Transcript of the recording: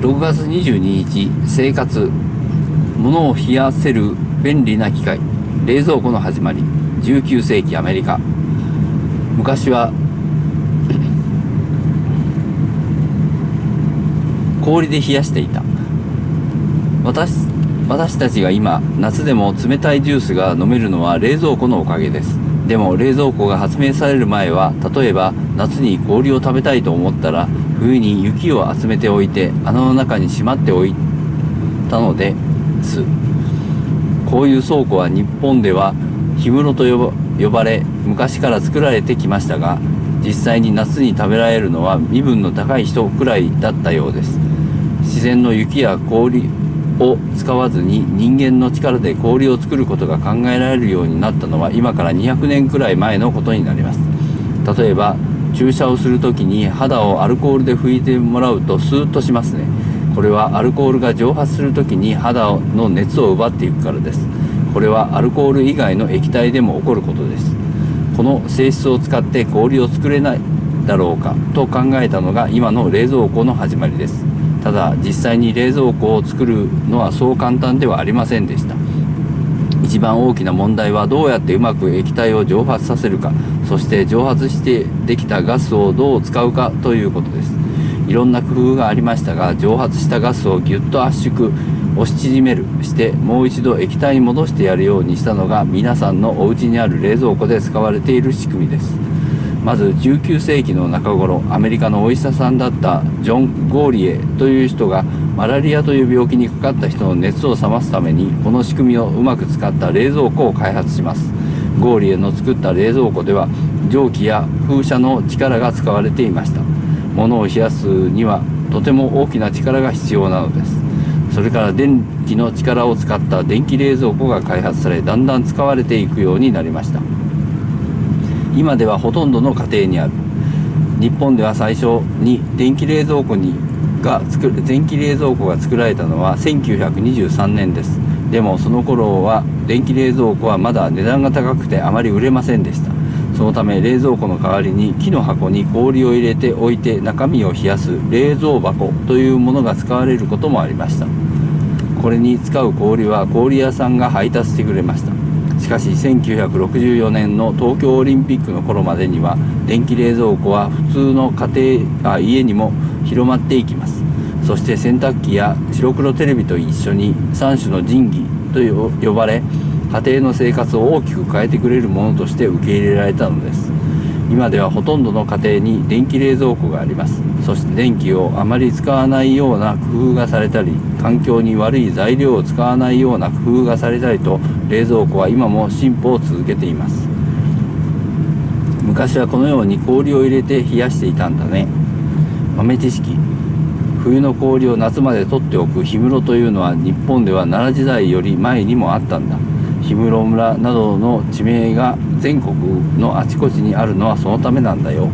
6月22日、生活、物を冷やせる便利な機械、冷蔵庫の始まり。19世紀アメリカ。昔は氷で冷やしていた。私たちが今、夏でも冷たいジュースが飲めるのは冷蔵庫のおかげです。でも冷蔵庫が発明される前は、例えば夏に氷を食べたいと思ったら、冬に雪を集めておいて穴の中にしまっておいたのです。こういう倉庫は日本では氷室と呼ばれ、昔から作られてきましたが、実際に夏に食べられるのは身分の高い人くらいだったようです。自然の雪や氷を使わずに人間の力で氷を作ることが考えられるようになったのは今から200年くらい前のことになります。例えば注射をするときに肌をアルコールで拭いてもらうとスーッとしますね。これはアルコールが蒸発するときに肌の熱を奪っていくからです。これはアルコール以外の液体でも起こることです。この性質を使って氷を作れないだろうかと考えたのが今の冷蔵庫の始まりです。ただ実際に冷蔵庫を作るのはそう簡単ではありませんでした。一番大きな問題はどうやってうまく液体を蒸発させるか、そして蒸発してできたガスをどう使うかということです。いろんな工夫がありましたが、蒸発したガスをぎゅっと圧縮、押し縮めるしてもう一度液体に戻してやるようにしたのが皆さんのお家にある冷蔵庫で使われている仕組みです。まず19世紀の中頃、アメリカのお医者さんだったジョン・ゴーリエという人がマラリアという病気にかかった人の熱を冷ますためにこの仕組みをうまく使った冷蔵庫を開発します。ゴーリエの作った冷蔵庫では蒸気や風車の力が使われていました。物を冷やすにはとても大きな力が必要なのです。それから電気の力を使った電気冷蔵庫が開発され、だんだん使われていくようになりました。今ではほとんどの家庭にある。日本では最初に電気冷蔵庫が作られたのは1923年です。でもその頃は電気冷蔵庫はまだ値段が高くてあまり売れませんでした。そのため冷蔵庫の代わりに木の箱に氷を入れておいて中身を冷やす冷蔵箱というものが使われることもありました。これに使う氷は氷屋さんが配達してくれました。しかし1964年の東京オリンピックの頃までには電気冷蔵庫は普通の家にも広まっていきます。そして洗濯機や白黒テレビと一緒に3種の神器と呼ばれ、家庭の生活を大きく変えてくれるものとして受け入れられたのです。今ではほとんどの家庭に電気冷蔵庫があります。そして電気をあまり使わないような工夫がされたり、環境に悪い材料を使わないような工夫がされたりと、冷蔵庫は今も進歩を続けています。昔はこのように氷を入れて冷やしていたんだね。豆知識。冬の氷を夏まで取っておく氷室というのは日本では奈良時代より前にもあったんだ。氷室村などの地名が全国のあちこちにあるのはそのためなんだよ。